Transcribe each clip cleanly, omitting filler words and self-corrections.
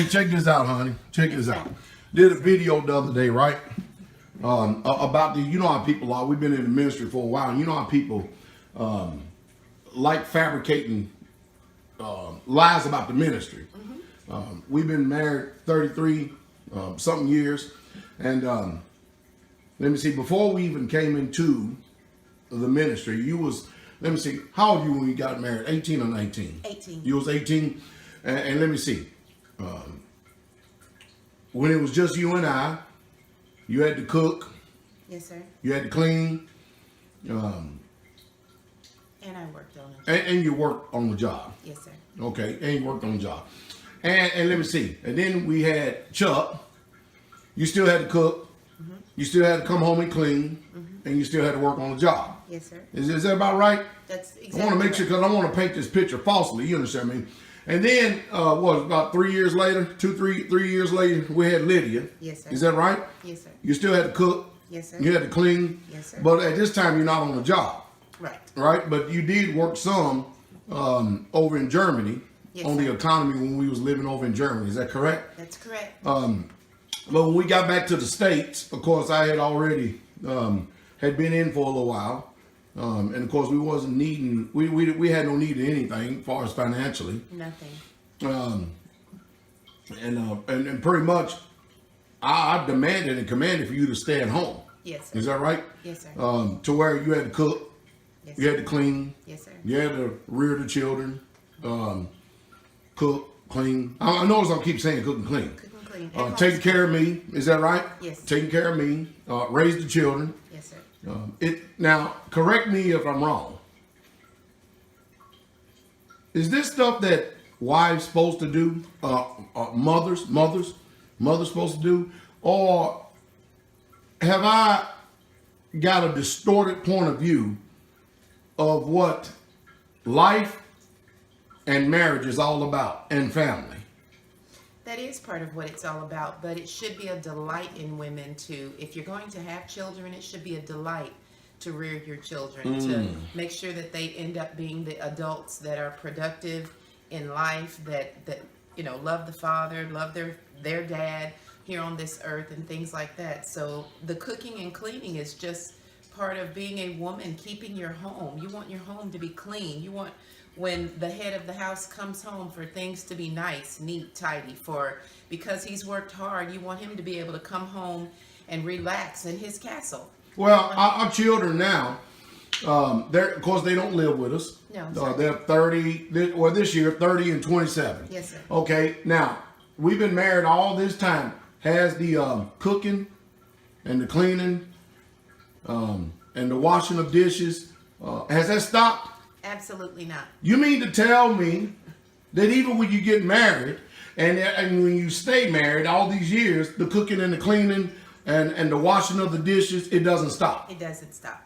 Hey, check this out, honey. Check this out. Did a video the other day, right? About the, you know how people are. We've been in the ministry for a while, and you know how people like fabricating lies about the ministry. We've been married 33 something years, and let me see. Before we even came into the ministry, you was, let me see, how old were you when you got married? 18 or 19? 18. You was 18, and let me see. When it was just you and I, you had to cook. Yes, sir. You had to clean. And I worked on it. And you worked on the job. Yes, sir. Okay, and you worked on the job. And let me see. And then we had Chuck. You still had to cook. Mm-hmm. You still had to come home and clean. Mm-hmm. And you still had to work on the job. Yes, sir. Is that about right? That's exactly I want to make sure, because I want to paint this picture falsely. You understand me? And then, about 3 years later, three years later, we had Lydia. Yes, sir. Is that right? Yes, sir. You still had to cook. Yes, sir. You had to clean. Yes, sir. But at this time, you're not on the job. Right. Right? But you did work some over in Germany. Yes, on sir. the economy when we was living over in Germany. Is that correct? That's correct. But when we got back to the States, of course, I had already had been in for a little while. And of course, we wasn't needing, we had no need of anything as far as financially. Nothing. And pretty much, I demanded and commanded for you to stay at home. Yes, sir. Is that right? Yes, sir. To where you had to cook, Yes, you had to clean, Yes, sir. you had to rear the children, cook, clean. I know I'll keep saying cook and clean. Cook and clean. And Taking care of me, is that right? Yes. Taking care of me, raise the children. Yes, sir. Now, correct me if I'm wrong. Is this stuff that wives supposed to do? Mothers supposed to do? Or have I got a distorted point of view of what life and marriage is all about, and family? That is part of what it's all about, but it should be a delight in women to, if you're going to have children, it should be a delight to rear your children, to make sure that they end up being the adults that are productive in life, that love the father, love their dad here on this earth, and things like that. So the cooking and cleaning is just part of being a woman, keeping your home. You want your home to be clean. You want, when the head of the house comes home, for things to be nice, neat, tidy. Because he's worked hard, you want him to be able to come home and relax in his castle. Well, our children now, of course, they don't live with us. No, they're 30, this year, 30 and 27. Yes, sir. Okay, now, we've been married all this time. Has the cooking and the cleaning and the washing of dishes, has that stopped? Absolutely not. You mean to tell me that even when you get married and when you stay married all these years, the cooking and the cleaning and the washing of the dishes, it doesn't stop? It doesn't stop.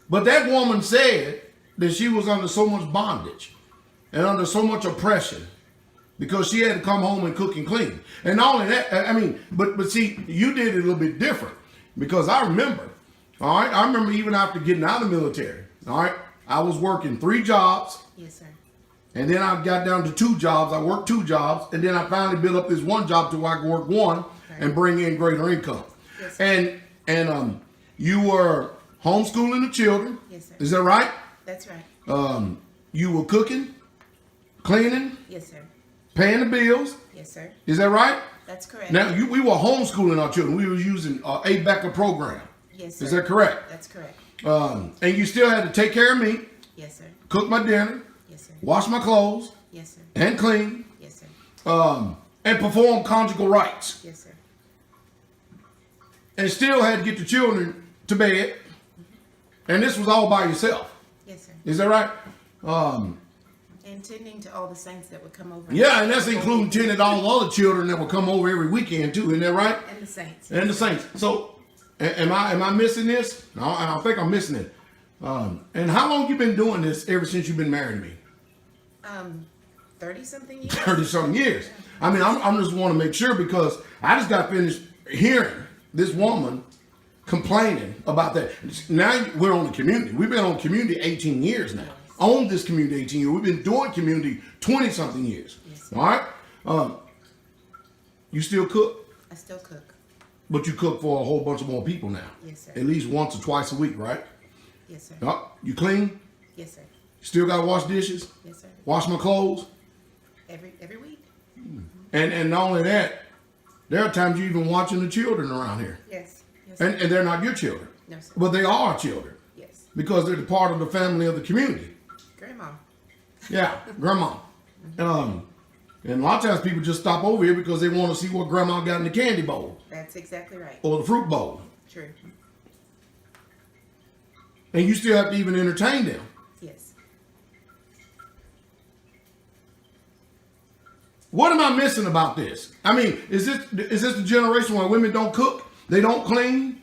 But that woman said that she was under so much bondage and under so much oppression because she had to come home and cook and clean. And not only that, but see, you did it a little bit different, because I remember, all right, I remember even after getting out of the military, all right, I was working 3 jobs. Yes, sir. And then I got down to 2 jobs. I worked 2 jobs, and then I finally built up this 1 job to where I could work 1 and bring in greater income. Yes, sir. And you were homeschooling the children. Yes, sir. Is that right? That's right. You were cooking, cleaning, Yes, sir. paying the bills. Yes, sir. Is that right? That's correct. Now, we were homeschooling our children. We were using a Becker program. Yes, sir. Is that correct? That's correct. And you still had to take care of me, Yes, sir. cook my dinner, Yes, sir. wash my clothes, Yes, sir. and clean, Yes, sir. and perform conjugal rights. Yes, sir. And still had to get the children to bed. And this was all by yourself. Yes, sir. Is that right? And tending to all the saints that would come over. Yeah, and that's including tending to all the other children that will come over every weekend too. Isn't that right? And the saints. And the saints. So, am I missing this? No, I think I'm missing it. And how long you been doing this ever since you've been married to me? 30-something years. 30-something years. I mean, I'm just want to make sure, because I just got finished hearing this woman complaining about that. Now we're on the community. We've been on community 18 years now. Owned this community 18 years. We've been doing community 20-something years. Yes. All right? You still cook, I still cook. but you cook for a whole bunch of more people now. Yes, sir. At least once or twice a week, right? Yes, sir. You clean? Yes, sir. Still got to wash dishes? Yes, sir. Wash my clothes? Every week. And not only that, there are times you even watching the children around here. Yes. Yes, sir. And they're not your children. No, sir. But they are our children. Yes. Because they're the part of the family of the community. Grandma. Yeah, grandma. And a lot of times people just stop over here because they want to see what grandma got in the candy bowl That's exactly right. or the fruit bowl. True. And you still have to even entertain them. Yes. What am I missing about this? I mean, is this the generation where women don't cook? They don't clean?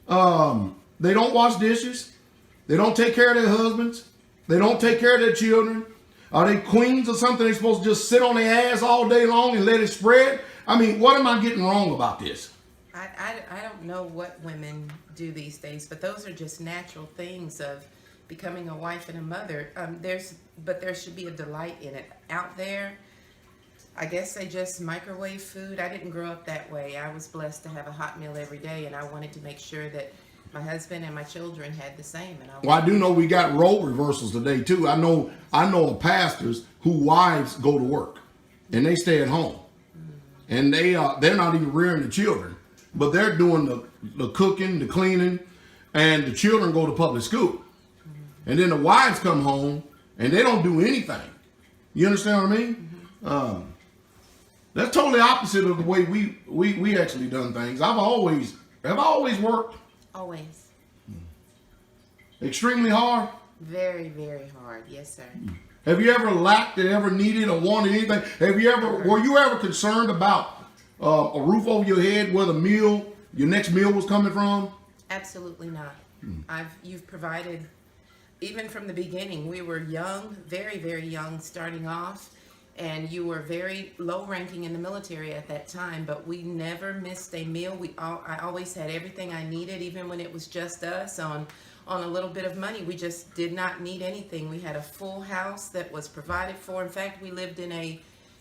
They don't wash dishes? They don't take care of their husbands? They don't take care of their children? Are they queens or something? They're supposed to just sit on their ass all day long and let it spread? I mean, what am I getting wrong about this? I don't know what women do these days, but those are just natural things of becoming a wife and a mother. There should be a delight in it. Out there, I guess they just microwave food. I didn't grow up that way. I was blessed to have a hot meal every day, and I wanted to make sure that my husband and my children had the same. Well, I do know we got role reversals today too. I know of pastors whose wives go to work and they stay at home, and they're not even rearing the children, but they're doing the cooking, the cleaning, and the children go to public school, and then the wives come home and they don't do anything. You understand what I mean? That's totally opposite of the way we actually done things. Have I always worked Always. extremely hard? Very, very hard. Yes, sir. Have you ever lacked and ever needed or wanted anything? Were you ever concerned about a roof over your head, where your next meal was coming from? Absolutely not. You've provided, even from the beginning. We were young, very, very young, starting off, and you were very low ranking in the military at that time, but we never missed a meal. I always had everything I needed, even when it was just us on a little bit of money. We just did not need anything. We had a full house that was provided for. In fact, we lived in a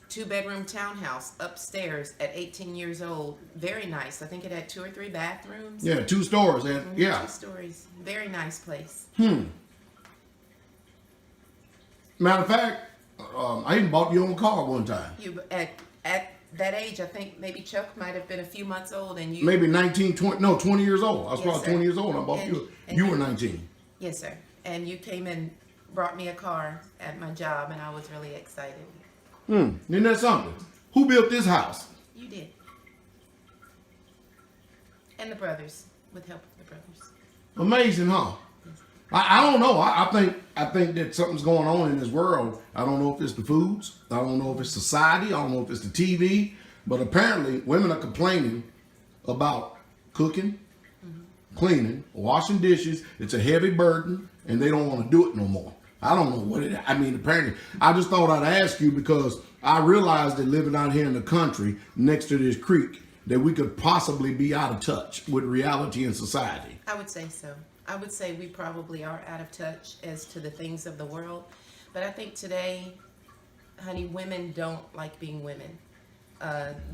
2-bedroom townhouse upstairs at 18 years old. Very nice. I think it had 2 or 3 bathrooms. Yeah, 2 stories. And, yeah. 2 stories. Very nice place. Matter of fact, I even bought your own car one time. You at that age, I think maybe Chuck might have been a few months old, and you Maybe 20 years old. I was Yes, probably sir. 20 years old. I bought And- you. and You you- were 19. Yes, sir. And you came and brought me a car at my job, and I was really excited. Isn't that something? Who built this house? You did. And the brothers, with help of the brothers. Amazing, huh? I don't know. I think that something's going on in this world. I don't know if it's the foods. I don't know if it's society. I don't know if it's the TV. But apparently, women are complaining about cooking, cleaning, washing dishes. It's a heavy burden, and they don't want to do it no more. I don't know what it. I mean, apparently, I just thought I'd ask you because I realized that living out here in the country next to this creek, that we could possibly be out of touch with reality and society. I would say so. I would say we probably are out of touch as to the things of the world. But I think today, honey, women don't like being women.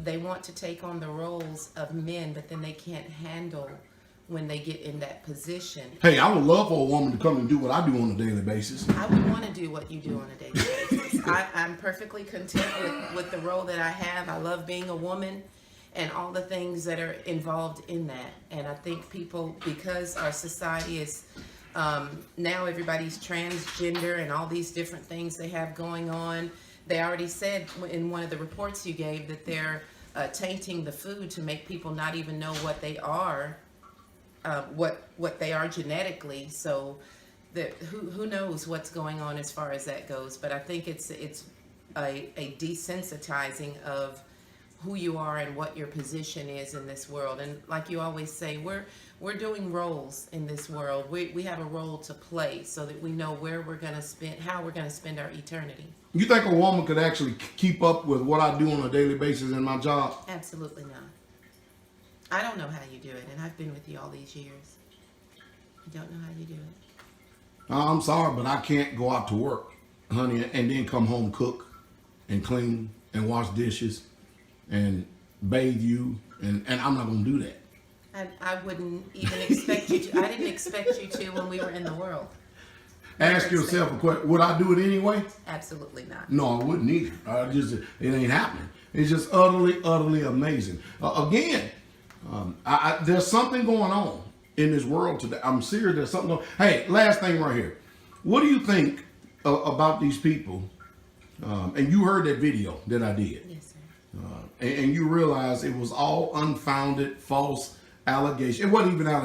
They want to take on the roles of men, but then they can't handle when they get in that position. Hey, I would love for a woman to come and do what I do on a daily basis. I would want to do what you do on a daily basis. I'm perfectly content with the role that I have. I love being a woman and all the things that are involved in that. And I think people, because our society is, now everybody's transgender and all these different things they have going on. They already said in one of the reports you gave that they're tainting the food to make people not even know what they are, what they are genetically. So that who knows what's going on as far as that goes. But I think it's a desensitizing of who you are and what your position is in this world. And like you always say, we're doing roles in this world. We have a role to play so that we know where we're going to spend, how we're going to spend our eternity. You think a woman could actually keep up with what I do on a daily basis in my job? Absolutely not. I don't know how you do it, and I've been with you all these years. I don't know how you do it. I'm sorry, but I can't go out to work, honey, and then come home, cook and clean and wash dishes and bathe you, and I'm not gonna do that. I wouldn't even expect you to. I didn't expect you to when we were in the world. Ask yourself a question: would I do it anyway? Absolutely not. No, I wouldn't either. It ain't happening. It's just utterly amazing. Again, there's something going on in this world today. I'm serious. There's something going. Hey, last thing right here. What do you think about these people? And you heard that video that I did. Yes, sir. And you realize it was all unfounded, false allegation. It wasn't even